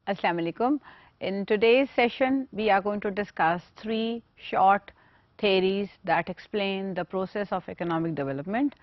Assalamu alaikum. In today's session, we are going to discuss three short theories that explain the process of economic development.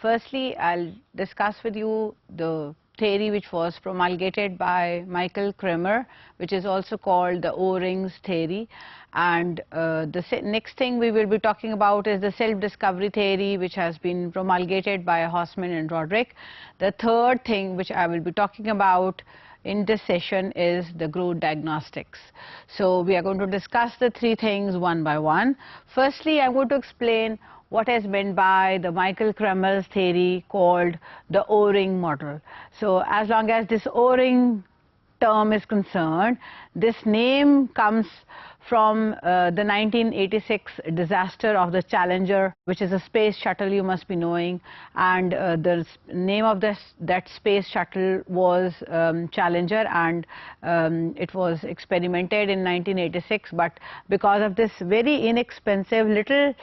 Firstly, I'll discuss with you the theory which was promulgated by Michael Kremer, which is also called the O-rings theory. And the next thing we will be talking about is the self-discovery theory, which has been promulgated by Haussmann and Roderick. The third thing which I will be talking about in this session is the growth diagnostics. So we are going to discuss the three things one by one. Firstly, I'm going to explain what is meant by the Michael Kremer's theory called the O-ring model. So as long as this O-ring term is concerned, this name comes from the 1986 disaster of the Challenger, which is a space shuttle you must be knowing, and the name of that space shuttle was Challenger, and it was experimented in 1986, but because of this very inexpensive little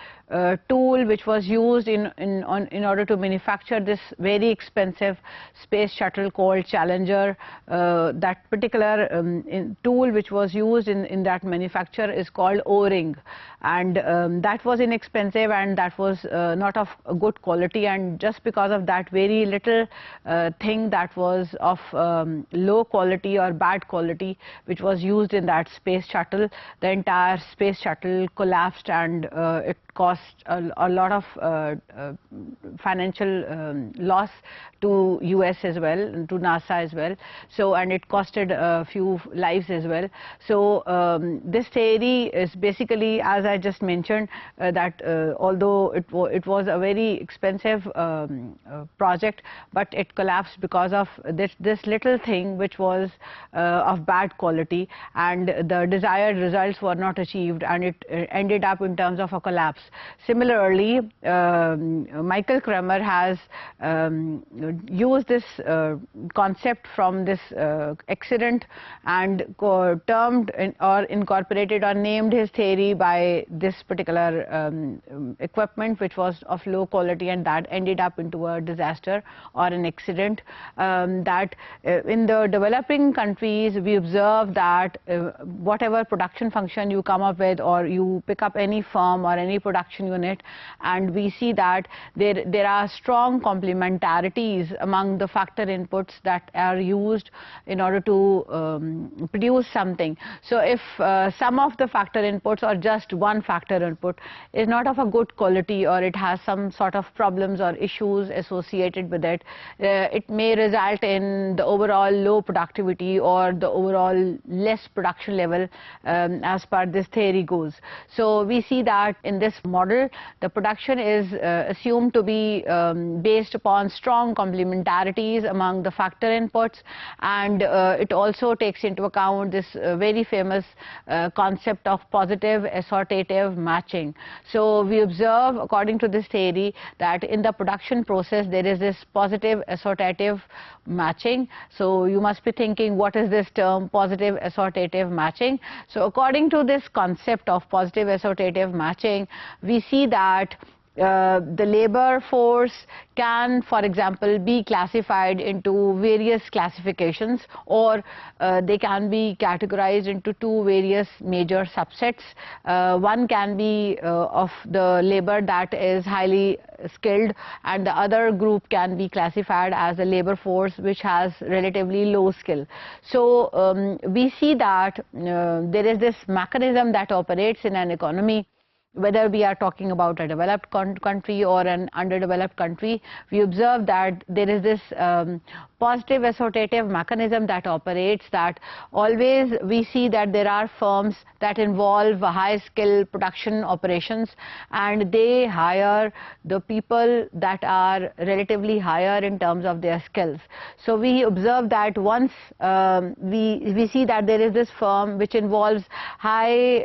tool which was used in order to manufacture this very expensive space shuttle called Challenger, that particular tool which was used in that manufacture is called O-ring, and that was inexpensive and that was not of good quality, and just because of that very little thing that was of low quality or bad quality which was used in that space shuttle, the entire space shuttle collapsed, and it cost a lot of financial loss to US as well, and to NASA as well. So, and it costed a few lives as well. So this theory is basically, as I just mentioned, that although it was a very expensive project, but it collapsed because of this little thing which was of bad quality, and the desired results were not achieved, and it ended up in terms of a collapse. Similarly, Michael Kremer has used this concept from this accident and termed or incorporated or named his theory by this particular equipment which was of low quality, and that ended up into a disaster or an accident. That in the developing countries, we observe that whatever production function you come up with, or you pick up any firm or any production unit, and we see that there are strong complementarities among the factor inputs that are used in order to produce something. So if some of the factor inputs or just one factor input is not of a good quality, or it has some sort of problems or issues associated with it, it may result in the overall low productivity or the overall less production level as per this theory goes. So we see that in this model, the production is assumed to be based upon strong complementarities among the factor inputs, and it also takes into account this very famous concept of positive assortative matching. So we observe, according to this theory, that in the production process there is this positive assortative matching. So you must be thinking, what is this term positive assortative matching? So according to this concept of positive assortative matching, we see that the labor force can, for example, be classified into various classifications, or they can be categorized into two various major subsets. One can be of the labor that is highly skilled, and the other group can be classified as a labor force which has relatively low skill. So we see that there is this mechanism that operates in an economy. Whether we are talking about a developed country or an underdeveloped country, we observe that there is this positive assortative mechanism that operates, that always we see that there are firms that involve high skill production operations, and they hire the people that are relatively higher in terms of their skills. So we observe that once we see that there is this firm which involves high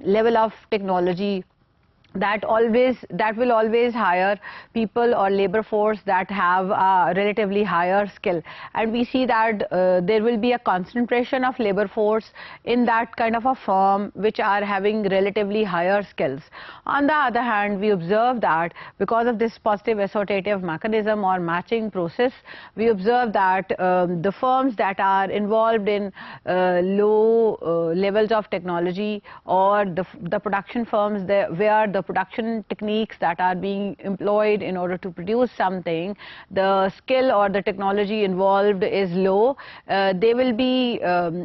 level of technology, that will always hire people or labor force that have a relatively higher skill, and we see that there will be a concentration of labor force in that kind of a firm which are having relatively higher skills. On the other hand, we observe that because of this positive associative mechanism or matching process, we observe that the firms that are involved in low levels of technology, or the production firms where the production techniques that are being employed in order to produce something, the skill or the technology involved is low, they will be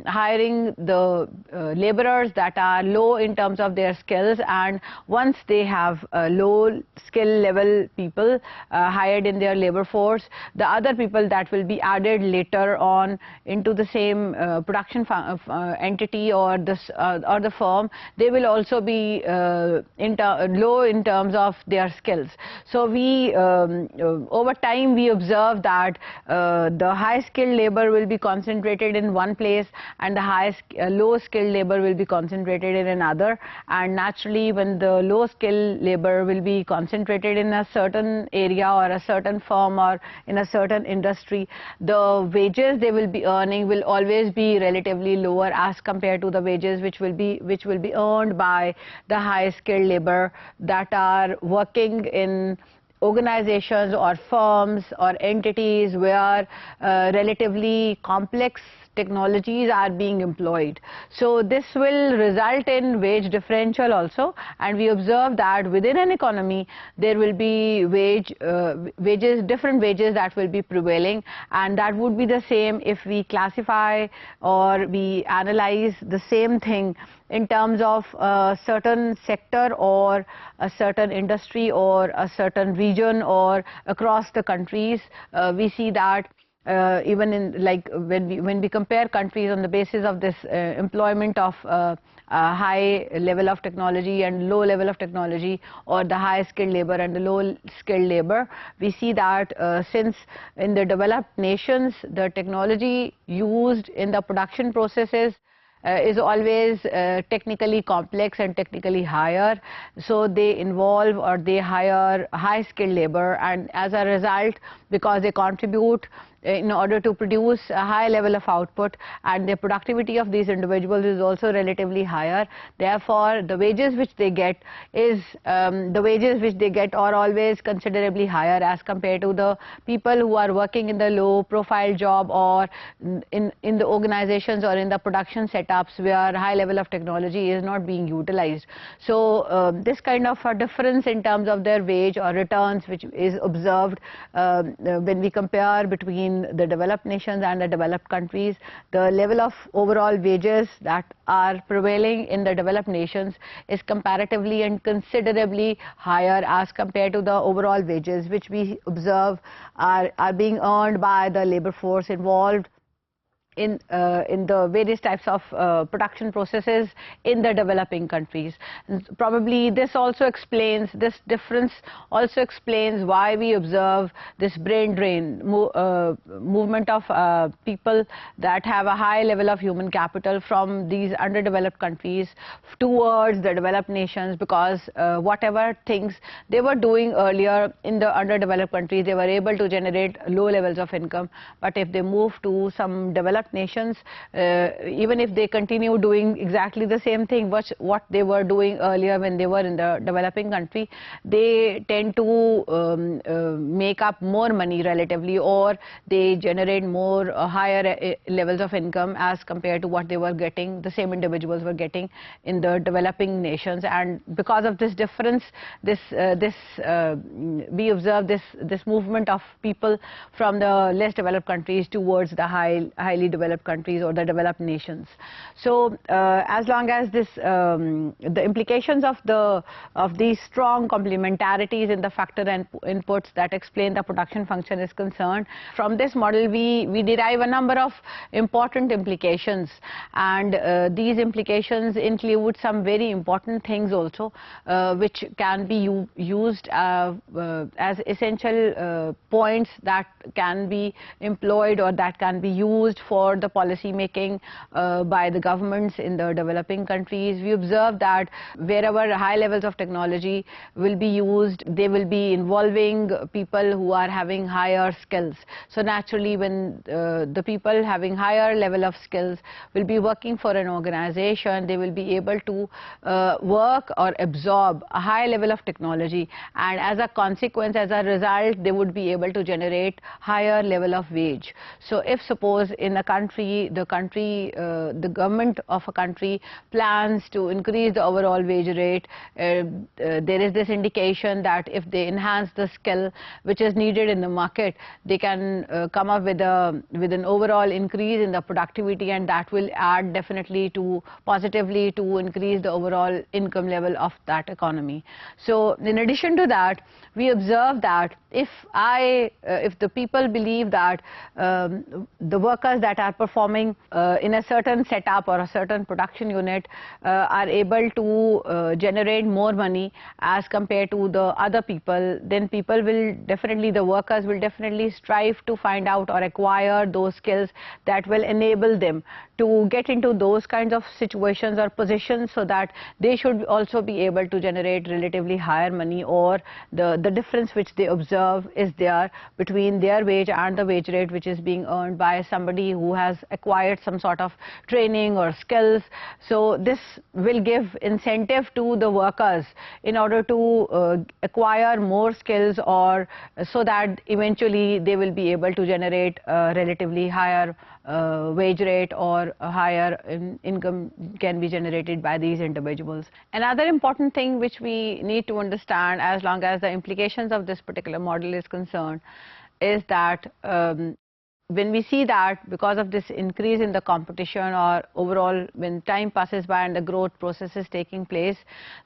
hiring the laborers that are low in terms of their skills, and once they have low skill level people hired in their labor force, the other people that will be added later on into the same production entity or the firm, they will also be low in terms of their skills. So we over time we observe that the high skilled labor will be concentrated in one place, and the low skilled labor will be concentrated in another, and naturally when the low skilled labor will be concentrated in a certain area or a certain firm or in a certain industry, the wages they will be earning will always be relatively lower as compared to the wages which will be earned by the high skilled labor that are working in organizations or firms or entities where relatively complex technologies are being employed. So this will result in wage differential also, and we observe that within an economy there will be different wages that will be prevailing, and that would be the same if we classify or we analyze the same thing in terms of a certain sector or a certain industry or a certain region or across the countries. We see that even in, like, when we compare countries on the basis of this employment of a high level of technology and low level of technology, or the high skilled labor and the low skilled labor, we see that since in the developed nations the technology used in the production processes is always technically complex and technically higher, so they involve or they hire high skilled labor, and as a result, because they contribute in order to produce a high level of output, and the productivity of these individuals is also relatively higher. Therefore, the wages which they get are always considerably higher as compared to the people who are working in the low profile job or in the organizations or in the production setups where high level of technology is not being utilized. So this kind of a difference in terms of their wage or returns which is observed when we compare between the developed nations and the developed countries, the level of overall wages that are prevailing in the developed nations is comparatively and considerably higher as compared to the overall wages which we observe are being earned by the labor force involved in the various types of production processes in the developing countries. And probably this difference also explains why we observe this brain drain movement of people that have a high level of human capital from these underdeveloped countries towards the developed nations, because whatever things they were doing earlier in the underdeveloped countries, they were able to generate low levels of income, but if they move to some developed nations, even if they continue doing exactly the same thing what they were doing earlier when they were in the developing country, they tend to make up more money relatively, or they generate more higher levels of income as compared to what they were getting, the same individuals were getting in the developing nations. And because of this difference, we observe this movement of people from the less developed countries towards the highly developed countries or the developed nations. So as long as the implications of these strong complementarities in the factor and inputs that explain the production function is concerned, from this model we derive a number of important implications, and these implications include some very important things also which can be used as essential points that can be employed or that can be used for for the policy making by the governments in the developing countries. We observe that wherever high levels of technology will be used, they will be involving people who are having higher skills. So naturally, when the people having higher level of skills will be working for an organization, they will be able to work or absorb a high level of technology, and as a consequence, as a result, they would be able to generate higher level of wage. So if suppose in a country, the government of a country plans to increase the overall wage rate, there is this indication that if they enhance the skill which is needed in the market, they can come up with an overall increase in the productivity, and that will add definitely to positively to increase the overall income level of that economy. So in addition to that, we observe that if the people believe that the workers that are performing in a certain setup or a certain production unit are able to generate more money as compared to the other people, then people will definitely, the workers will definitely strive to find out or acquire those skills that will enable them to get into those kinds of situations or positions, so that they should also be able to generate relatively higher money, or the difference which they observe is there between their wage and the wage rate which is being earned by somebody who has acquired some sort of training or skills. So this will give incentive to the workers in order to acquire more skills, or so that eventually they will be able to generate a relatively higher wage rate, or a higher income can be generated by these individuals. Another important thing which we need to understand, as long as the implications of this particular model is concerned, is that when we see that because of this increase in the competition, or overall when time passes by and the growth process is taking place,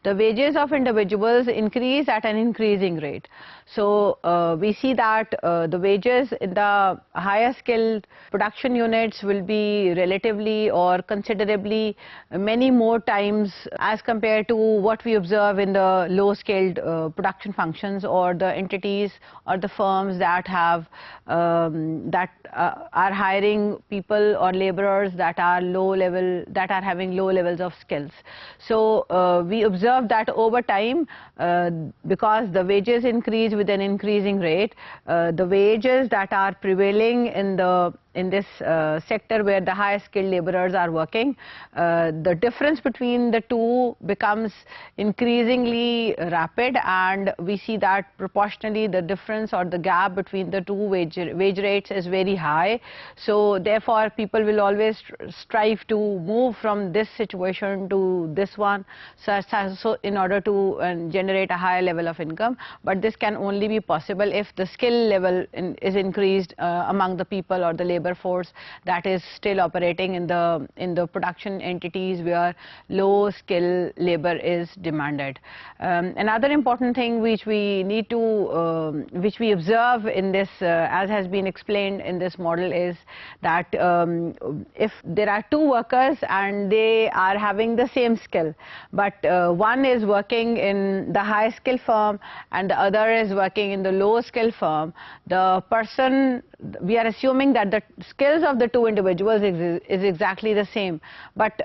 the wages of individuals increase at an increasing rate. So we see that the wages in the higher skilled production units will be relatively or considerably many more times as compared to what we observe in the low skilled production functions, or the entities or the firms that have are hiring people or laborers that are low level, that are having low levels of skills. So we observe that over time, because the wages increase with an increasing rate, the wages that are prevailing in this sector where the high skilled laborers are working, the difference between the two becomes increasingly rapid, and we see that proportionally the difference or the gap between the two wage rates is very high. So therefore people will always strive to move from this situation to this one, so in order to generate a higher level of income. But this can only be possible if the skill level is increased among the people or the labor force that is still operating in the production entities where low skill labor is demanded. Another important thing which we need to which we observe in this as has been explained in this model is that if there are two workers and they are having the same skill, but one is working in the high skill firm and the other is working in the low skill firm, the person, we are assuming that the skills of the two individuals is exactly the same. But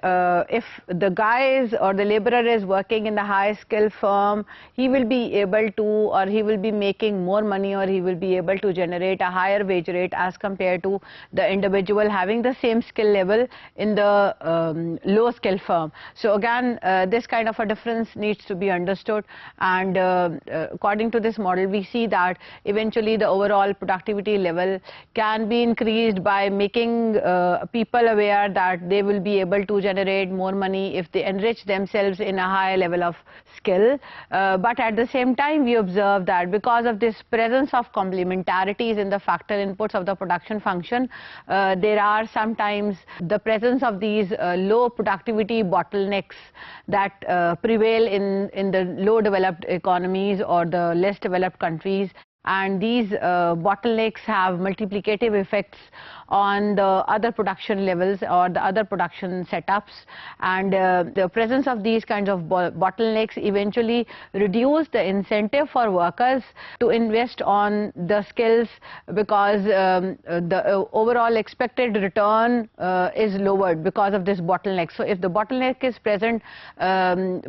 if the guy is, or the laborer is working in the high skill firm, he will be able to, or he will be making more money, or he will be able to generate a higher wage rate as compared to the individual having the same skill level in the low skill firm. So again, this kind of a difference needs to be understood, and according to this model we see that eventually the overall productivity level can be increased by making people aware that they will be able to generate more money if they enrich themselves in a higher level of skill. But at the same time we observe that because of this presence of complementarities in the factor inputs of the production function, there are sometimes the presence of these low productivity bottlenecks that prevail in the low developed economies or the less developed countries. And these bottlenecks have multiplicative effects on the other production levels or the other production setups, and the presence of these kinds of bottlenecks eventually reduce the incentive for workers to invest on the skills, because the overall expected return is lowered because of this bottleneck. So if the bottleneck is present,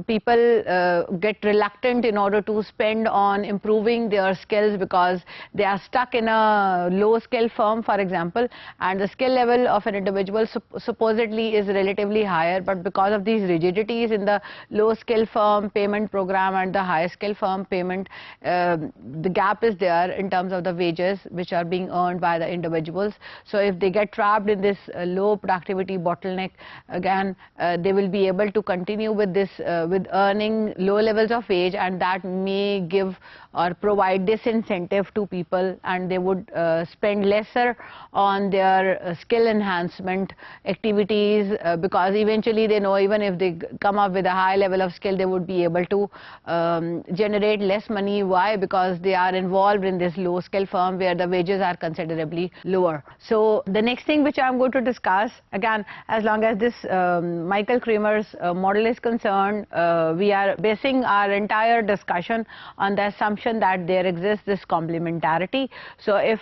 people get reluctant in order to spend on improving their skills, because they are stuck in a low skill firm, for example, and the skill level of an individual supposedly is relatively higher, but because of these rigidities in the low skill firm payment program and the high skill firm payment, the gap is there in terms of the wages which are being earned by the individuals. So if they get trapped in this low productivity bottleneck, again they will be able to continue with this with earning low levels of wage, and that may give or provide disincentive to people, and they would spend lesser on their skill enhancement activities, because eventually they know even if they come up with a high level of skill, they would be able to generate less money. Why? Because they are involved in this low skill firm where the wages are considerably lower. So the next thing which I'm going to discuss, again, as long as this Michael Kramer's model is concerned, we are basing our entire discussion on the assumption that there exists this complementarity. So if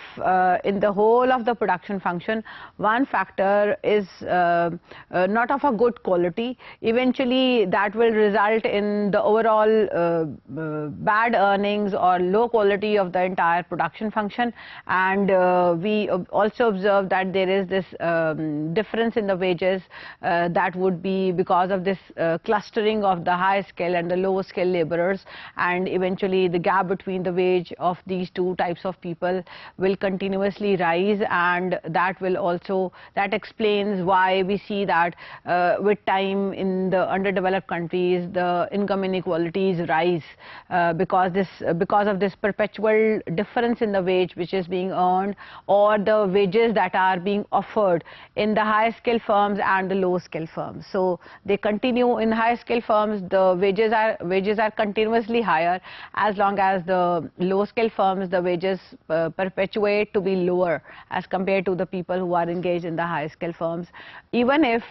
in the whole of the production function, one factor is not of a good quality, eventually that will result in the overall bad earnings or low quality of the entire production function. And we also observe that there is this difference in the wages that would be because of this clustering of the high skill and the low skill laborers, and eventually the gap between the wage of these two types of people will continuously rise, and that will also, that explains why we see that with time in the underdeveloped countries the income inequalities rise, because of this perpetual difference in the wage which is being earned, or the wages that are being offered in the high skill firms and the low skill firms. So they continue in high skill firms, the wages are continuously higher, as long as the low skill firms, the wages perpetuate to be lower as compared to the people who are engaged in the high skill firms, even if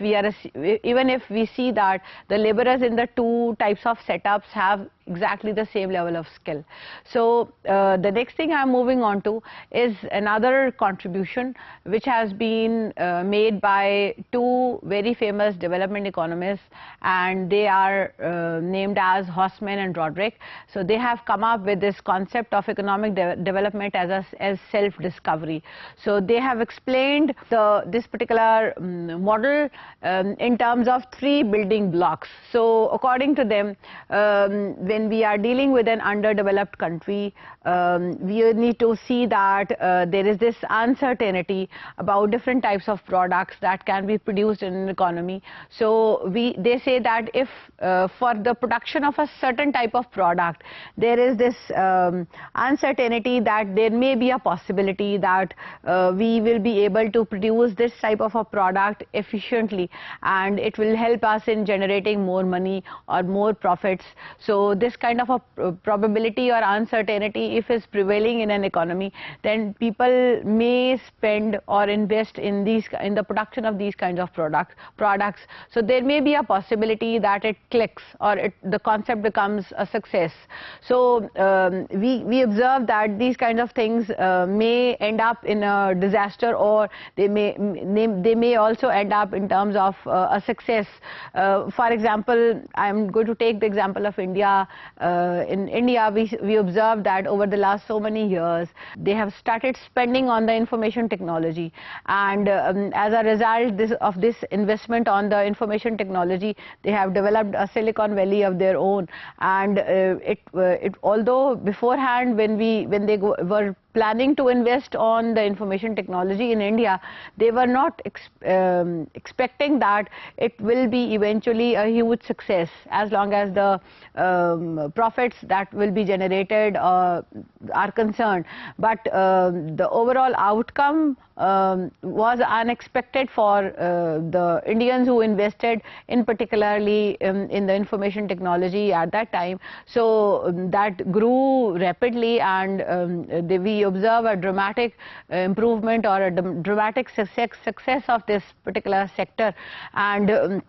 we see that the laborers in the two types of setups have exactly the same level of skill. So the next thing I'm moving on to is another contribution which has been made by two very famous development economists, and they are named as Haussmann and Roderick. So they have come up with this concept of economic development as self-discovery. So they have explained this particular model in terms of three building blocks. So according to them, when we are dealing with an underdeveloped country, we need to see that there is this uncertainty about different types of products that can be produced in an economy. So they say that if for the production of a certain type of product, there is this uncertainty that there may be a possibility that we will be able to produce this type of a product efficiently, and it will help us in generating more money or more profits. So this kind of a probability or uncertainty, if is prevailing in an economy, then people may spend or invest in the production of these kinds of products. So there may be a possibility that it clicks or the concept becomes a success. So we observe that these kinds of things may end up in a disaster, or they may also end up in terms of a success. For example, I'm going to take the example of India. In India, we observe that over the last so many years, they have started spending on the information technology, and as a result of this investment on the information technology, they have developed a Silicon Valley of their own. And although beforehand, when they were planning to invest on the information technology in India, they were not expecting that it will be eventually a huge success, as long as the profits that will be generated are concerned. But the overall outcome was unexpected for the Indians who invested in particularly in the information technology at that time. So that grew rapidly, and we observe a dramatic improvement or a dramatic success of this particular sector. And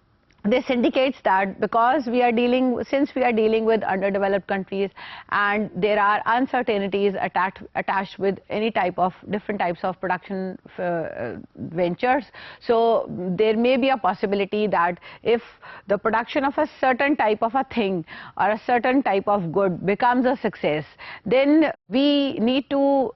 this indicates that because since we are dealing with underdeveloped countries, and there are uncertainties attached with any different types of production ventures, so there may be a possibility that if the production of a certain type of a thing or a certain type of good becomes a success, then we need to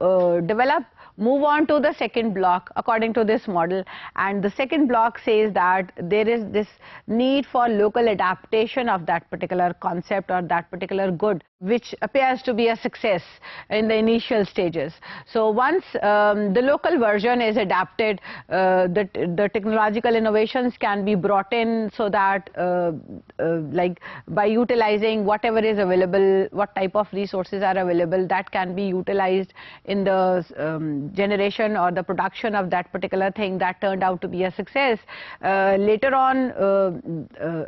move on to the second block according to this model. And the second block says that there is this need for local adaptation of that particular concept or that particular good, which appears to be a success in the initial stages. So once the local version is adapted, the technological innovations can be brought in, so that like by utilizing whatever is available, what type of resources are available, that can be utilized in the generation or the production of that particular thing that turned out to be a success. Later on,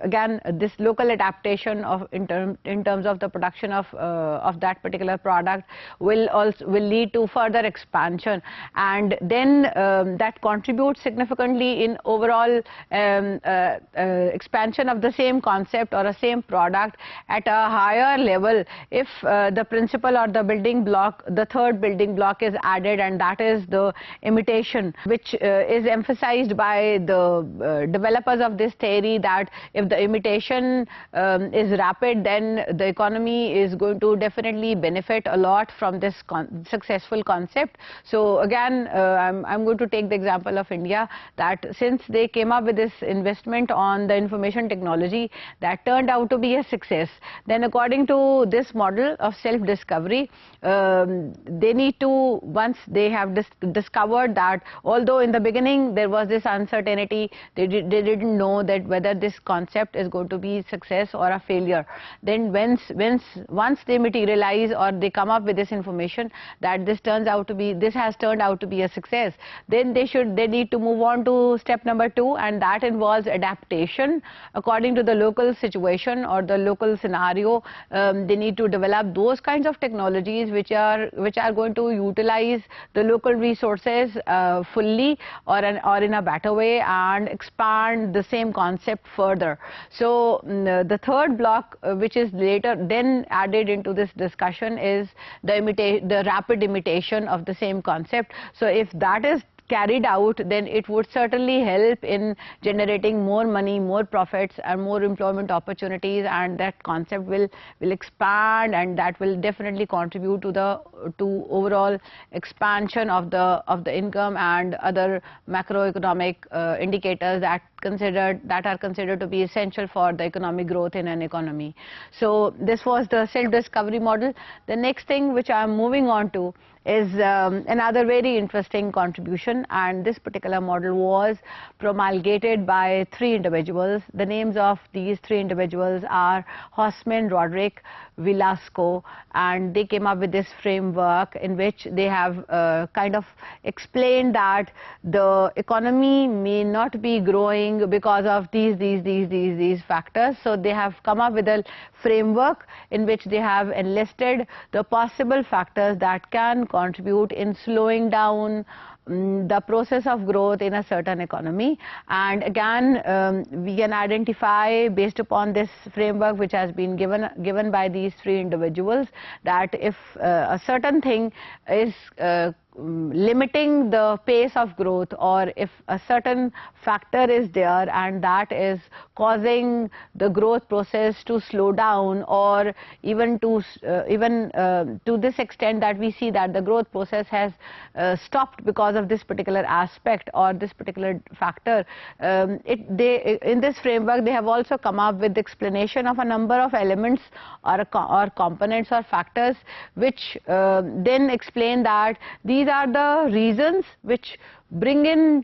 again, this local adaptation in terms of the production of that particular product will lead to further expansion, and then that contributes significantly in overall expansion of the same concept or a same product at a higher level if the principle or the building block, the third building block, is added, and that is the imitation, which is emphasized by the developers of this theory, that if the imitation is rapid, then the economy is going to definitely benefit a lot from this successful concept. So again, I'm going to take the example of India, that since they came up with this investment on the information technology that turned out to be a success, then according to this model of self-discovery, they need to, once they have discovered that although in the beginning there was this uncertainty, they didn't know that whether this concept is going to be success or a failure, then once they materialize or they come up with this information that this has turned out to be a success, then they need to move on to step number 2, and that involves adaptation according to the local situation or the local scenario. They need to develop those kinds of technologies which are going to utilize the local resources fully or in a better way, and expand the same concept further. So the third block, which is later then added into this discussion, is the rapid imitation of the same concept. So if that is carried out, then it would certainly help in generating more money, more profits, and more employment opportunities, and that concept will expand, and that will definitely contribute to overall expansion of the income and other macroeconomic indicators that are considered to be essential for the economic growth in an economy. So this was the self-discovery model. The next thing which I am moving on to is another very interesting contribution, and this particular model was promulgated by 3 individuals. The names of these 3 individuals are Haussmann, Roderick, Velasco, and they came up with this framework in which they have kind of explained that the economy may not be growing because of these factors. So they have come up with a framework in which they have enlisted the possible factors that can contribute in slowing down the process of growth in a certain economy. And again, we can identify, based upon this framework which has been given by these 3 individuals, that if a certain thing is limiting the pace of growth, or if a certain factor is there and that is causing the growth process to slow down, or even to this extent that we see that the growth process has stopped because of this particular aspect or this particular factor, in this framework they have also come up with explanation of a number of elements or components or factors which then explain that these are the reasons which bring in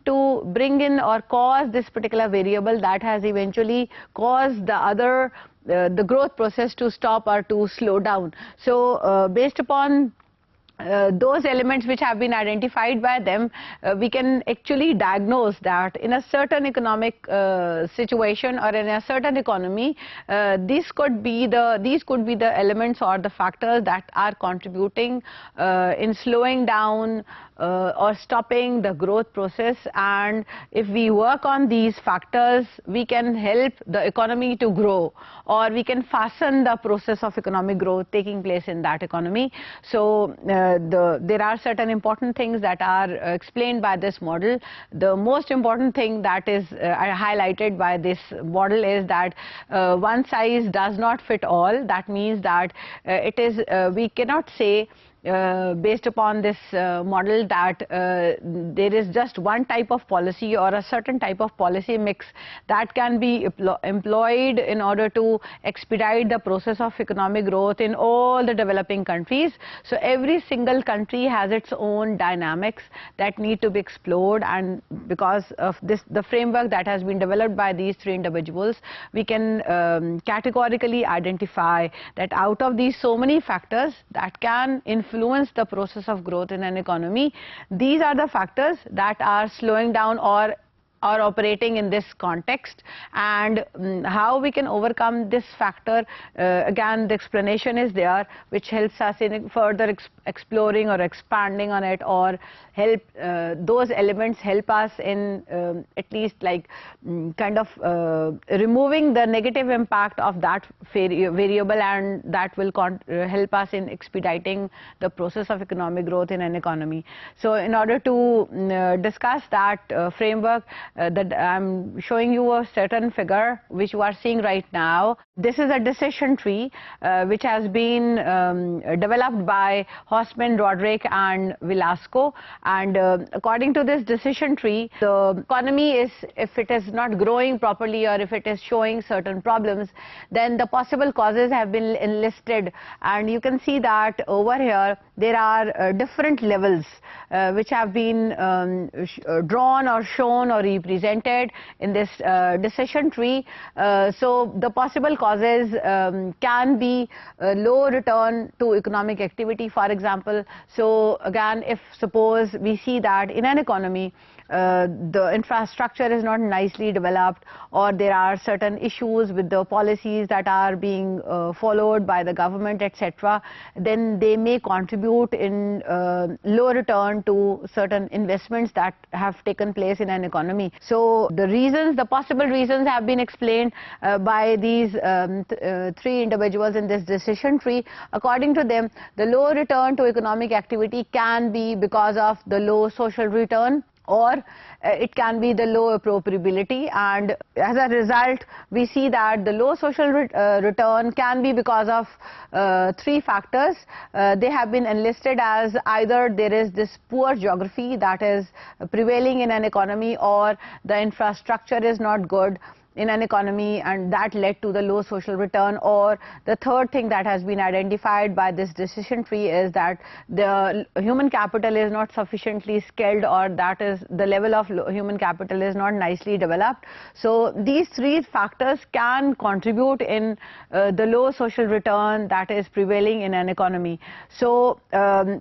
or cause this particular variable that has eventually caused the growth process to stop or to slow down. So based upon those elements which have been identified by them, we can actually diagnose that in a certain economic situation or in a certain economy, these could be the elements or the factors that are contributing in slowing down or stopping the growth process. And if we work on these factors, we can help the economy to grow, or we can fasten the process of economic growth taking place in that economy. So there are certain important things that are explained by this model. The most important thing that is highlighted by this model is that one size does not fit all. That means that we cannot say based upon this model that there is just one type of policy or a certain type of policy mix that can be employed in order to expedite the process of economic growth in all the developing countries. So every single country has its own dynamics that need to be explored, and because of this, the framework that has been developed by these three individuals, we can categorically identify that out of these so many factors that can influence the process of growth in an economy, these are the factors that are slowing down or are operating in this context. And how we can overcome this factor, again the explanation is there, which helps us in further exploring or expanding on it, or help those elements help us in at least like kind of removing the negative impact of that variable, and that will help us in expediting the process of economic growth in an economy. So in order to discuss that framework, that I'm showing you a certain figure which you are seeing right now. This is a decision tree which has been developed by Hosman, Roderick and Velasco, and according to this decision tree, the economy is, if it is not growing properly or if it is showing certain problems, then the possible causes have been enlisted, and you can see that over here there are different levels which have been drawn or shown or represented in this decision tree. So the possible causes can be low return to economic activity, for example. So again, if suppose we see that in an economy the infrastructure is not nicely developed, or there are certain issues with the policies that are being followed by the government, etc., then they may contribute in low return to certain investments that have taken place in an economy. So the reasons, the possible reasons have been explained by these three individuals in this decision tree. According to them, the low return to economic activity can be because of the low social return, or it can be the low appropriability, and as a result we see that the low social return can be because of three factors. They have been enlisted as either there is this poor geography that is prevailing in an economy, or the infrastructure is not good in an economy and that led to the low social return, or the third thing that has been identified by this decision tree is that the human capital is not sufficiently skilled, or that is the level of human capital is not nicely developed. So these three factors can contribute in the low social return that is prevailing in an economy. So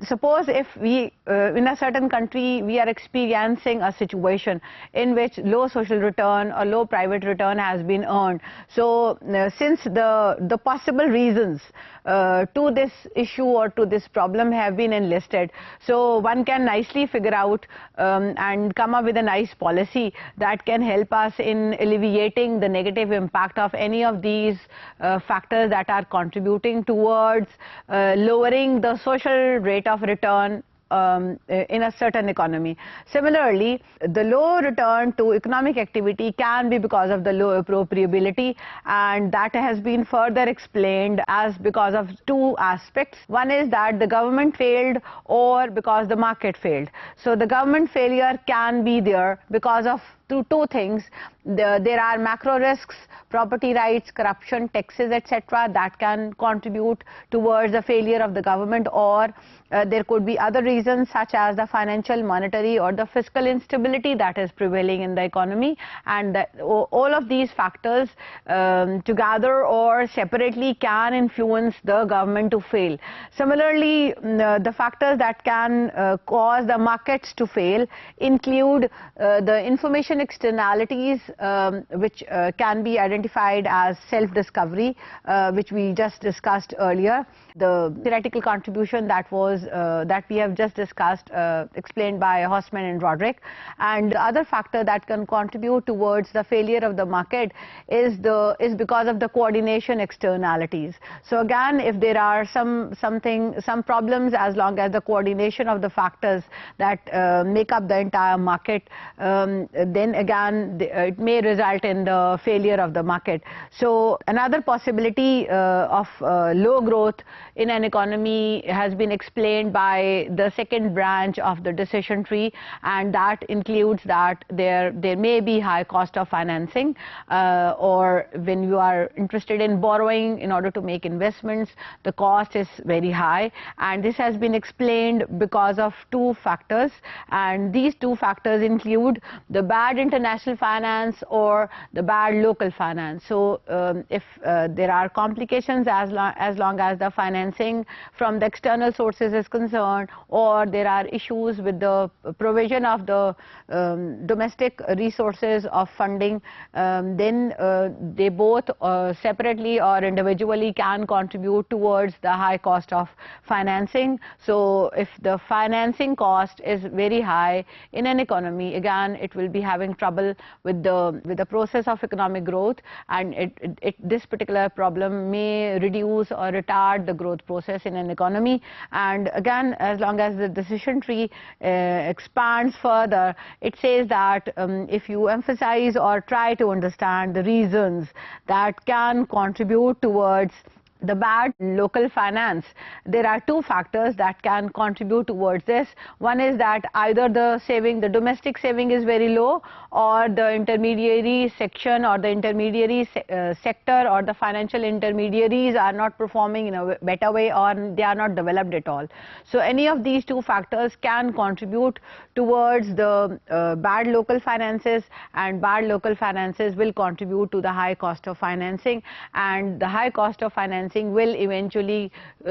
suppose if we in a certain country we are experiencing a situation in which low social return or low private return has been earned. So since the possible reasons to this issue or to this problem have been enlisted, so one can nicely figure out and come up with a nice policy that can help us in alleviating the negative impact of any of these factors that are contributing towards lowering the social rate of return in a certain economy. Similarly, the low return to economic activity can be because of the low appropriability, and that has been further explained as because of two aspects. One is that the government failed, or because the market failed. So the government failure can be there because of through two things. There are macro risks, property rights, corruption, taxes, etc., that can contribute towards the failure of the government, or there could be other reasons such as the financial, monetary or the fiscal instability that is prevailing in the economy, and all of these factors together or separately can influence the government to fail. Similarly, the factors that can cause the markets to fail include the information externalities, which can be identified as self-discovery, which we just discussed earlier. The theoretical contribution that we have just discussed, explained by Haussmann and Roderick. And the other factor that can contribute towards the failure of the market is because of the coordination externalities. So again, if there are some problems, as long as the coordination of the factors that make up the entire market, then again it may result in the failure of the market. So another possibility of low growth in an economy has been explained by the second branch of the decision tree, and that includes that there may be high cost of financing, or when you are interested in borrowing in order to make investments, the cost is very high, and this has been explained because of two factors, and these two factors include the bad international finance or the bad local finance. So if there are complications as long as the financing from the external sources is concerned, or there are issues with the provision of the domestic resources of funding, then they both separately or individually can contribute towards the high cost of financing. So if the financing cost is very high in an economy, again it will be having trouble with the process of economic growth, and this particular problem may reduce or retard the growth process in an economy. And again, as long as the decision tree expands further, it says that if you emphasize or try to understand the reasons that can contribute towards the bad local finance, there are two factors that can contribute towards this. One is that either the domestic saving is very low, or the intermediary section or the intermediary sector or the financial intermediaries are not performing in a better way, or they are not developed at all. So any of these two factors can contribute towards the bad local finances, and bad local finances will contribute to the high cost of financing, and the high cost of financing will eventually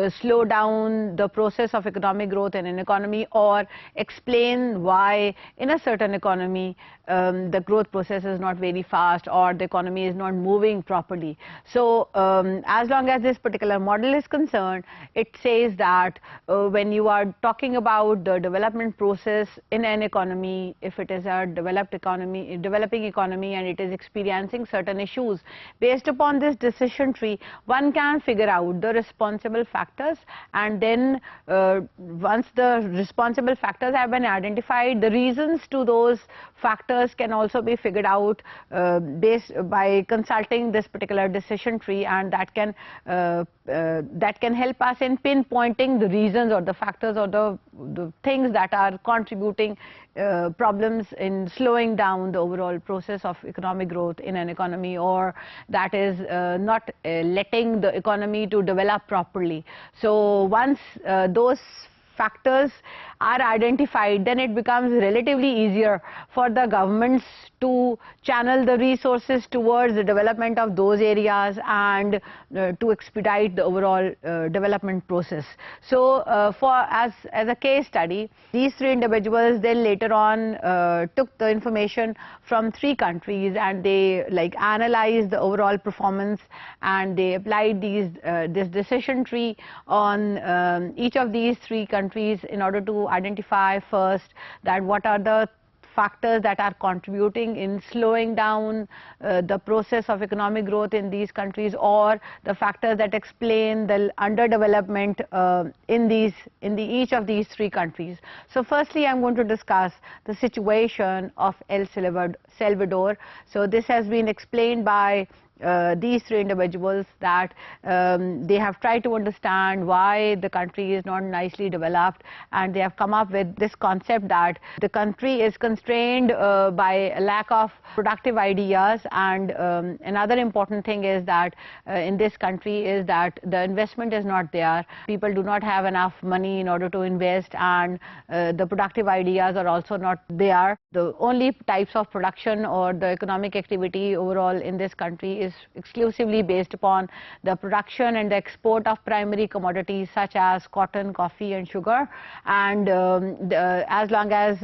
slow down the process of economic growth in an economy, or explain why in a certain economy the growth process is not very fast, or the economy is not moving properly. So as long as this particular model is concerned, it says that when you are talking about the development process in an economy, if it is a developing economy and it is experiencing certain issues, based upon this decision tree, one can figure out the responsible factors, and then once the responsible factors have been identified, the reasons to those factors can also be figured out by consulting this particular decision tree, and that can help us in pinpointing the reasons or the factors or the things that are contributing problems in slowing down the overall process of economic growth in an economy, or that is not letting the economy to develop properly. So once those factors are identified, then it becomes relatively easier for the governments to channel the resources towards the development of those areas and to expedite the overall development process. So as a case study, these three individuals then later on took the information from three countries, and they analyzed the overall performance, and they applied this decision tree on each of these three countries in order to identify first that what are the factors that are contributing in slowing down the process of economic growth in these countries, or the factors that explain the underdevelopment in each of these three countries. So firstly, I'm going to discuss the situation of El Salvador. So this has been explained by these three individuals that they have tried to understand why the country is not nicely developed, and they have come up with this concept that the country is constrained by a lack of productive ideas. And another important thing is that in this country is that the investment is not there. People do not have enough money in order to invest, and the productive ideas are also not there. The only types of production or the economic activity overall in this country is exclusively based upon the production and the export of primary commodities such as cotton, coffee and sugar. And as long as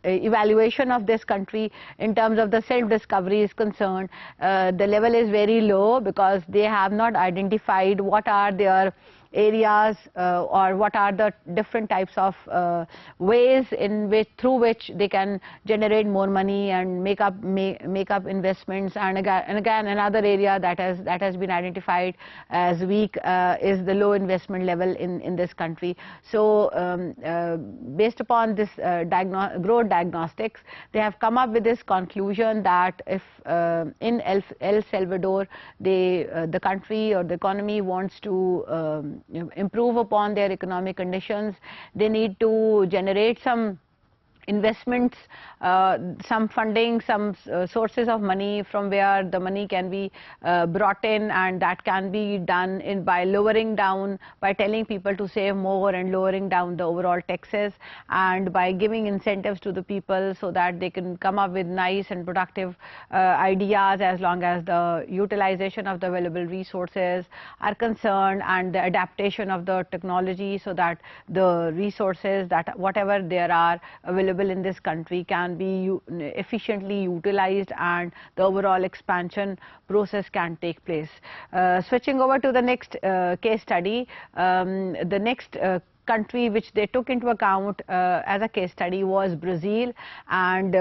evaluation of this country in terms of the self-discovery is concerned, the level is very low, because they have not identified what are their areas or what are the different types of ways in which through which they can generate more money and make up investments. And again another area that has been identified as weak is the low investment level in this country. So based upon this growth diagnostics, they have come up with this conclusion that if in El Salvador the country or the economy wants to improve upon their economic conditions, they need to generate some investments, some funding, some sources of money from where the money can be brought in, and that can be done by lowering down, by telling people to save more and lowering down the overall taxes, and by giving incentives to the people so that they can come up with nice and productive ideas as long as the utilization of the available resources are concerned, and the adaptation of the technology so that the resources that whatever there are available in this country can be efficiently utilized, and the overall expansion process can take place. Switching over to the next case study, the next country which they took into account as a case study was Brazil, and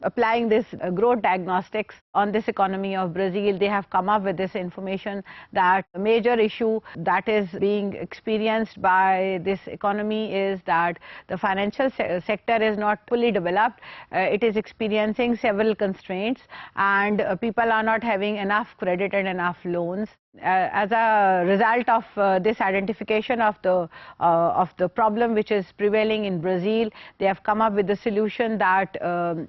applying this growth diagnostics on this economy of Brazil, they have come up with this information that a major issue that is being experienced by this economy is that the financial sector is not fully developed. It is experiencing several constraints, and people are not having enough credit and enough loans. As a result of this identification of the problem which is prevailing in Brazil, they have come up with the solution that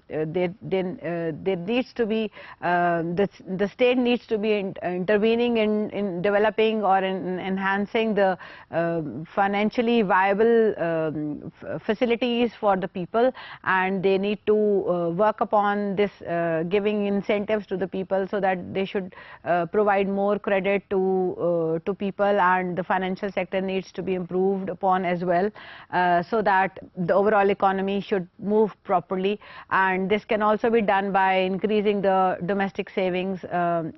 there needs to be the state needs to be intervening in developing or in enhancing the financially viable facilities for the people, and they need to work upon this, giving incentives to the people so that they should provide more credit to people, and the financial sector needs to be improved upon as well, so that the overall economy should move properly. And this can also be done by increasing the domestic savings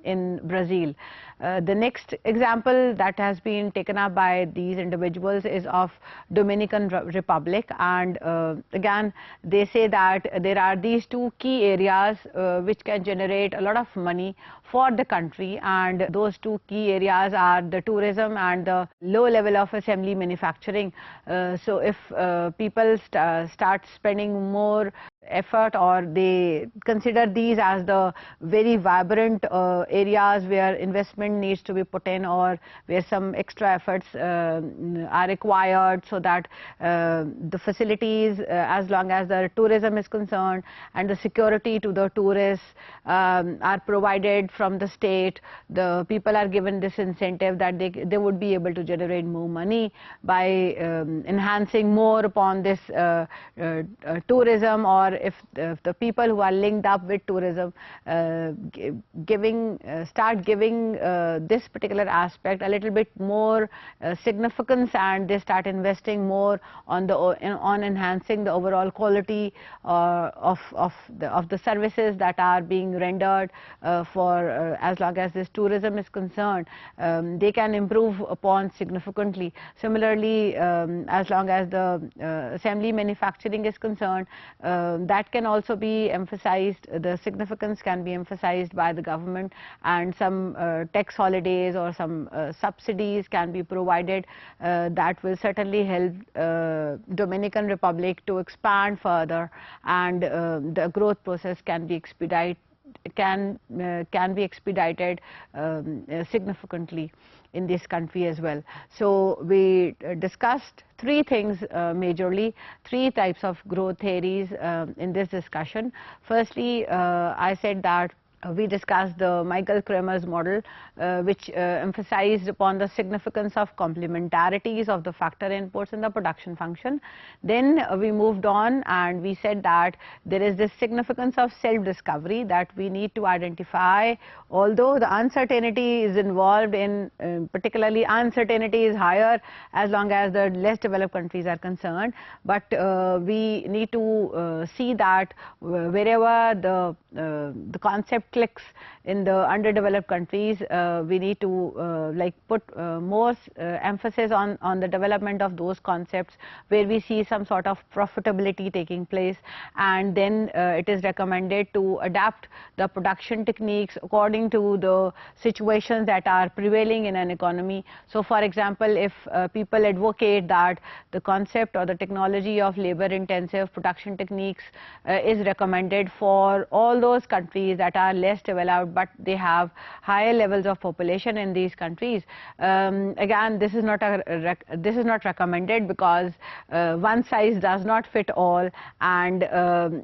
in Brazil. The next example that has been taken up by these individuals is of Dominican Republic, and again they say that there are these two key areas which can generate a lot of money for the country, and those two key areas are the tourism and the low level of assembly manufacturing. So if people start spending more effort, or they consider these as the very vibrant areas where investment needs to be put in, or where some extra efforts are required, so that the facilities, as long as the tourism is concerned and the security to the tourists are provided from the state, the people are given this incentive that they would be able to generate more money by enhancing more upon this tourism, or if the people who are linked up with tourism start giving this particular aspect a little bit more significance, and they start investing more on enhancing the overall quality of the services that are being rendered for as long as this tourism is concerned, they can improve upon significantly. Similarly, as long as the assembly manufacturing is concerned, that can also be emphasized, the significance can be emphasized by the government, and some tax holidays or some subsidies can be provided that will certainly help Dominican Republic to expand further, and the growth process can be can be expedited significantly in this country as well. So we discussed three things majorly, three types of growth theories in this discussion. Firstly, I said that we discussed the Michael Kramer's model, which emphasized upon the significance of complementarities of the factor inputs in the production function. Then we moved on and we said that there is this significance of self-discovery, that we need to identify, although the uncertainty is involved in, particularly uncertainty is higher as long as the less developed countries are concerned, but we need to see that wherever the concept clicks in the underdeveloped countries, we need to put more emphasis on the development of those concepts where we see some sort of profitability taking place, and then it is recommended to adapt the production techniques according to the situations that are prevailing in an economy. So for example, if people advocate that the concept or the technology of labor intensive production techniques is recommended for all those countries that are less developed but they have higher levels of population in these countries, again this is not recommended, because one size does not fit all, and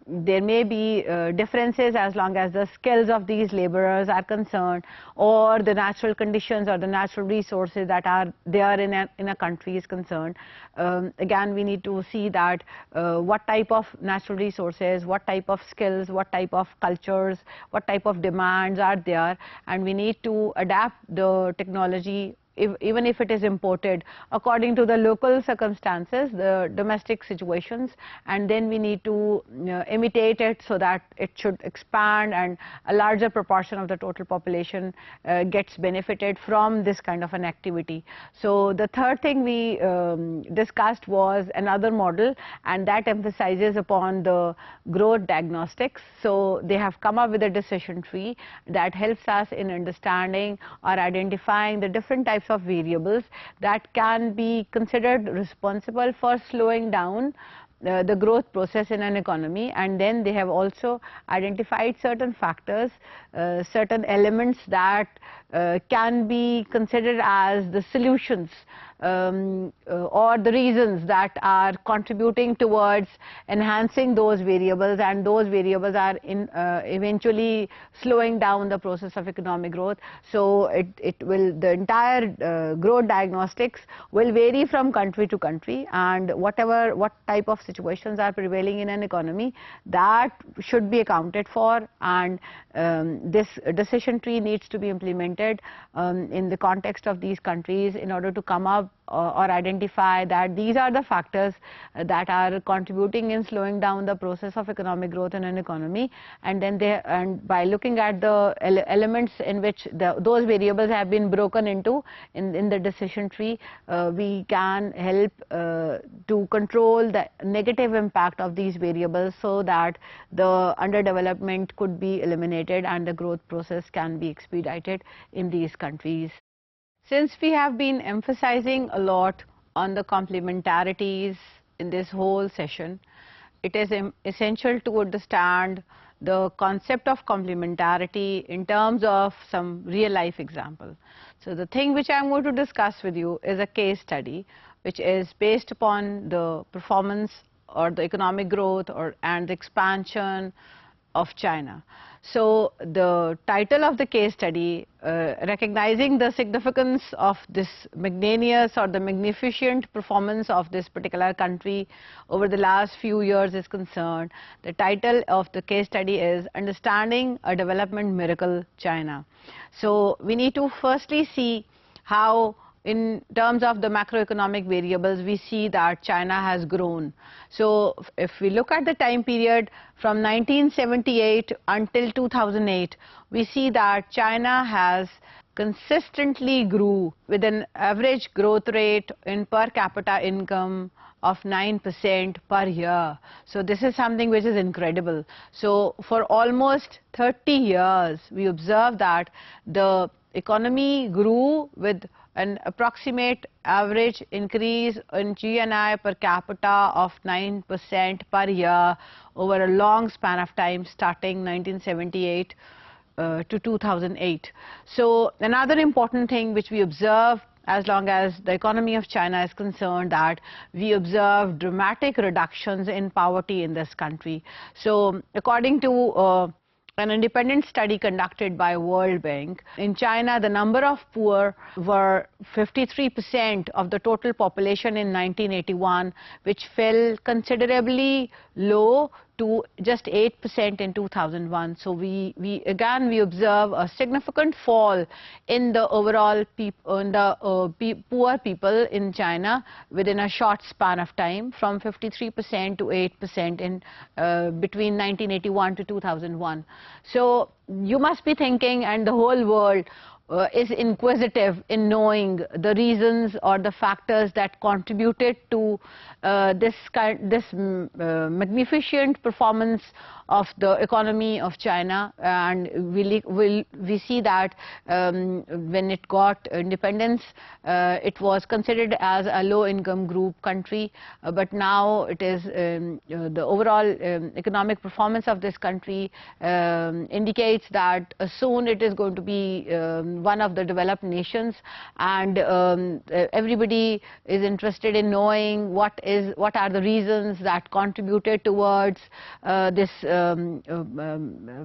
there may be differences as long as the skills of these laborers are concerned, or the natural conditions or the natural resources that are there in a country is concerned. Again, we need to see that what type of natural resources, what type of skills, what type of cultures, what type of demands are there, and we need to adapt the technology even if it is imported according to the local circumstances, the domestic situations, and then we need to imitate it so that it should expand and a larger proportion of the total population gets benefited from this kind of an activity. So the third thing we discussed was another model, and that emphasizes upon the growth diagnostics. So they have come up with a decision tree that helps us in understanding or identifying the different types of variables that can be considered responsible for slowing down the growth process in an economy, and then they have also identified certain factors, certain elements that can be considered as the solutions or the reasons that are contributing towards enhancing those variables, and those variables are eventually slowing down the process of economic growth. So the entire growth diagnostics will vary from country to country, and what type of situations are prevailing in an economy, that should be accounted for, and this decision tree needs to be implemented in the context of these countries in order to come up or identify that these are the factors that are contributing in slowing down the process of economic growth in an economy, and then by looking at the elements in which those variables have been broken into in the decision tree, we can help to control the negative impact of these variables so that the underdevelopment could be eliminated and the growth process can be expedited in these countries. Since we have been emphasizing a lot on the complementarities in this whole session, it is essential to understand the concept of complementarity in terms of some real life example. So the thing which I am going to discuss with you is a case study which is based upon the performance or the economic growth and the expansion of China. So the title of the case study, recognizing the significance of this magnanimous or the magnificent performance of this particular country over the last few years is concerned. The title of the case study is Understanding a Development Miracle, China. So we need to firstly see how, in terms of the macroeconomic variables, we see that China has grown. So if we look at the time period from 1978 until 2008, we see that China has consistently grew with an average growth rate in per capita income of 9% per year. So this is something which is incredible. So for almost 30 years, we observed that the economy grew with an approximate average increase in GNI per capita of 9% per year over a long span of time starting 1978 to 2008. So another important thing which we observe as long as the economy of China is concerned, that we observe dramatic reductions in poverty in this country. So according to an independent study conducted by World Bank, in China the number of poor were 53% of the total population in 1981, which fell considerably low to just 8% in 2001. So we observe a significant fall in the overall poor people in China within a short span of time, from 53% to 8% in between 1981 to 2001. So you must be thinking, and the whole world is inquisitive in knowing the reasons or the factors that contributed to this magnificent performance of the economy of China. And we see that when it got independence, it was considered as a low-income group country, but now it is the overall economic performance of this country indicates that soon it is going to be one of the developed nations, and everybody is interested in knowing what are the reasons that contributed towards this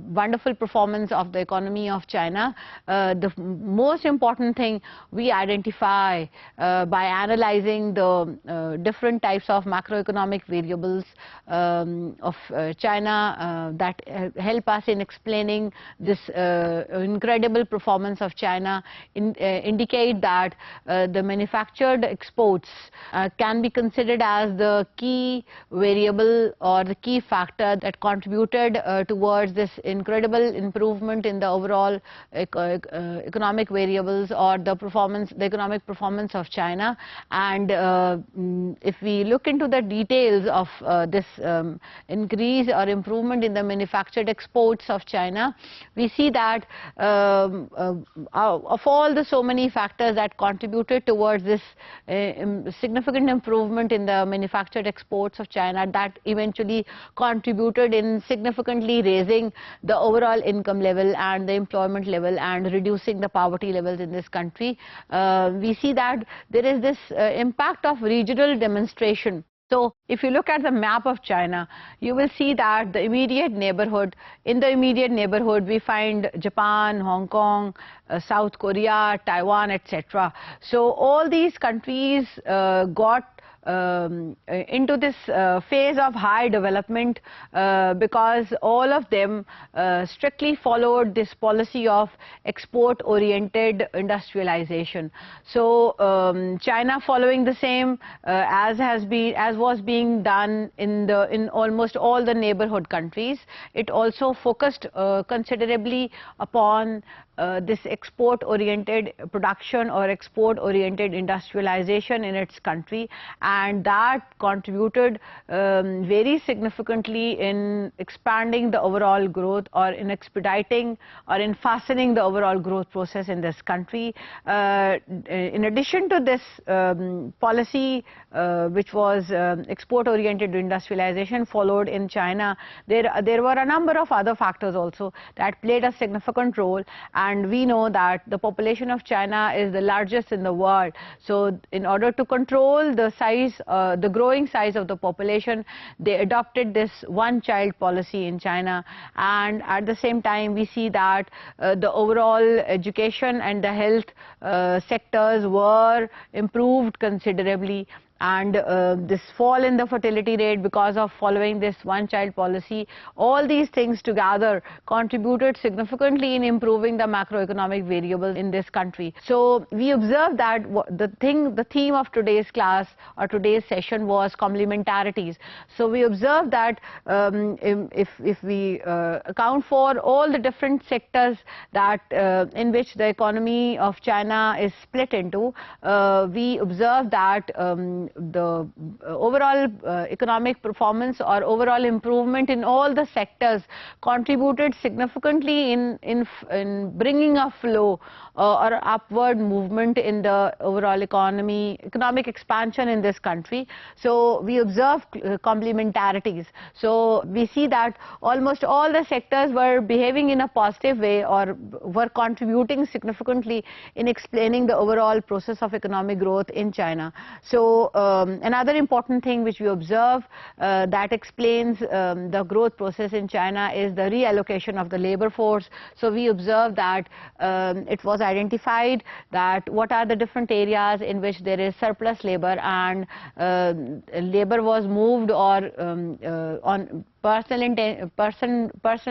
wonderful performance of the economy of China. The most important thing we identify by analyzing the different types of macroeconomic variables of China that help us in explaining this incredible performance of China indicate that the manufactured exports can be considered as the key variable or the key factor that contributed towards this incredible improvement in the overall economic variables or the economic performance of China. And if we look into the details of this increase or improvement in the manufactured exports of China, we see that of all the so many factors that contributed towards this significant improvement in the manufactured exports of China, that eventually contributed in significantly raising the overall income level and the employment level and reducing the poverty levels in this country. We see that there is this impact of regional demonstration. So if you look at the map of China, you will see that the immediate neighborhood, in the immediate neighborhood we find Japan, Hong Kong, South Korea, Taiwan, etc. So all these countries got into this phase of high development because all of them strictly followed this policy of export-oriented industrialization. So China, following the same as was being done in almost all the neighborhood countries, it also focused considerably upon this export-oriented production or export-oriented industrialization in its country, and that contributed very significantly in expanding the overall growth or in expediting or in fastening the overall growth process in this country. In addition to this policy which was export-oriented industrialization followed in China, there were a number of other factors also that played a significant role. And we know that the population of China is the largest in the world. So in order to control the size, the growing size of the population, they adopted this one-child policy in China. And at the same time, we see that the overall education and the health sectors were improved considerably. And this fall in the fertility rate because of following this one-child policy, all these things together contributed significantly in improving the macroeconomic variables in this country. So we observed that the theme of today's class or today's session was complementarities. So we observed that if we account for all the different sectors that in which the economy of China is split into, we observe that the overall economic performance or overall improvement in all the sectors contributed significantly in bringing a flow or upward movement in the overall economic expansion in this country. So we observe complementarities. So we see that almost all the sectors were behaving in a positive way or were contributing significantly in explaining the overall process of economic growth in China. So another important thing which we observe that explains the growth process in China is the reallocation of the labor force. So we observe that it was identified that what are the different areas in which there is surplus labor, and labor was moved or on personal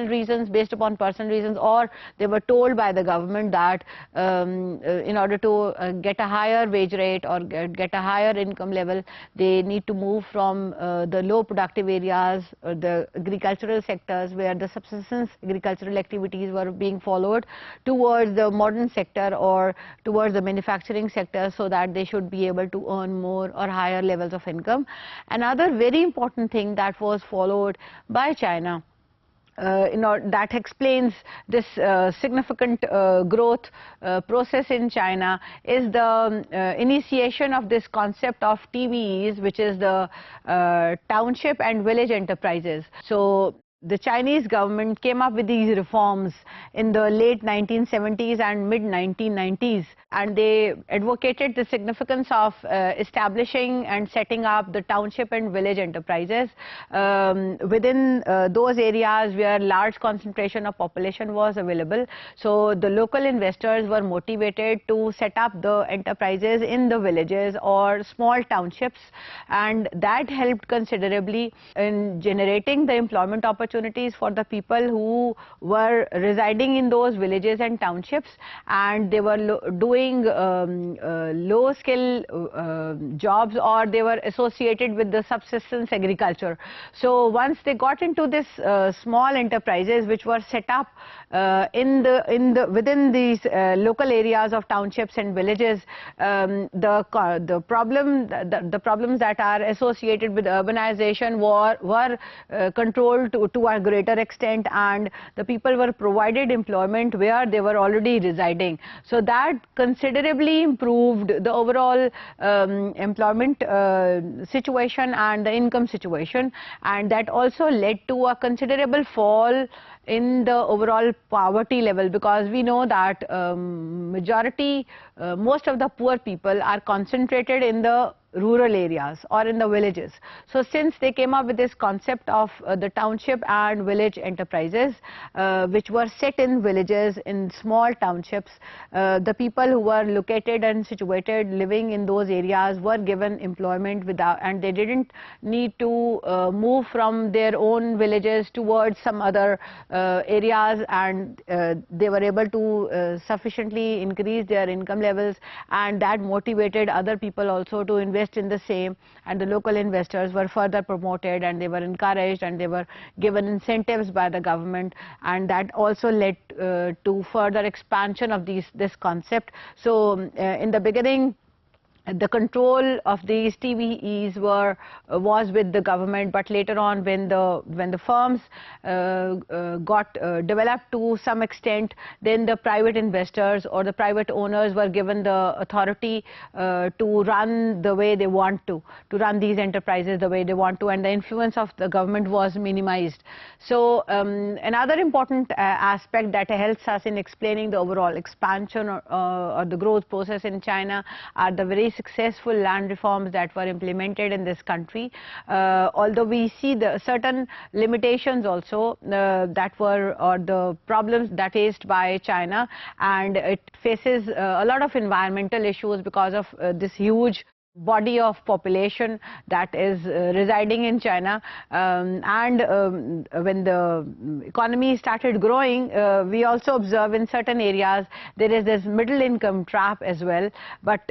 reasons, based upon personal reasons, or they were told by the government that in order to get a higher wage rate or get a higher income level, they need to move from the low productive areas, the agricultural sectors where the subsistence agricultural activities were being followed, towards the modern sector or towards the manufacturing sector, so that they should be able to earn more or higher levels of income. Another very important thing that was followed by China that explains this significant growth process in China is the initiation of this concept of TVEs, which is the township and village enterprises. So the Chinese government came up with these reforms in the late 1970s and mid 1990s, and they advocated the significance of establishing and setting up the township and village enterprises within those areas where large concentration of population was available. So the local investors were motivated to set up the enterprises in the villages or small townships, and that helped considerably in generating the employment opportunities for the people who were residing in those villages and townships, and they were doing low skill jobs, or they were associated with the subsistence agriculture. So once they got into this small enterprises which were set up within these local areas of townships and villages, the problems that are associated with urbanization were controlled to a greater extent, and the people were provided employment where they were already residing. So that considerably improved the overall employment situation and the income situation, and that also led to a considerable fall in the overall poverty level, because we know that most of the poor people are concentrated in the rural areas or in the villages. So since they came up with this concept of the township and village enterprises, which were set in villages, in small townships, the people who were located and situated living in those areas were given employment and they didn't need to move from their own villages towards some other areas, and they were able to sufficiently increase their income levels, and that motivated other people also to invest in the same, and the local investors were further promoted and they were encouraged and they were given incentives by the government, and that also led to further expansion of this concept. So in the beginning, the control of these TVEs was with the government, but later on, when the firms got developed to some extent, then the private investors or the private owners were given the authority to run the way they want to run these enterprises the way they want to, and the influence of the government was minimized. So another important aspect that helps us in explaining the overall expansion or the growth process in China are the very successful land reforms that were implemented in this country, although we see the certain limitations also that were, or the problems that faced by China, and it faces a lot of environmental issues because of this huge body of population that is residing in China, and when the economy started growing, we also observe in certain areas there is this middle income trap as well, but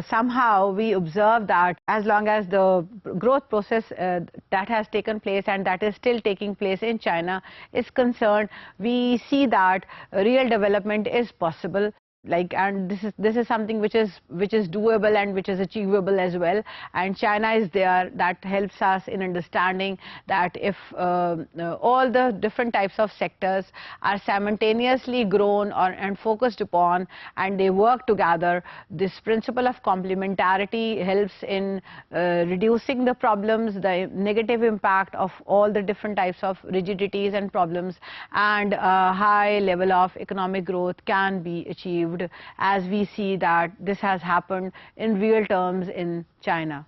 somehow we observe that as long as the growth process that has taken place and that is still taking place in China is concerned, we see that real development is possible. and this is something which is doable and which is achievable as well, and China is there. That helps us in understanding that if all the different types of sectors are simultaneously grown and focused upon, and they work together, this principle of complementarity helps in reducing the problems, the negative impact of all the different types of rigidities and problems, and a high level of economic growth can be achieved, as we see that this has happened in real terms in China.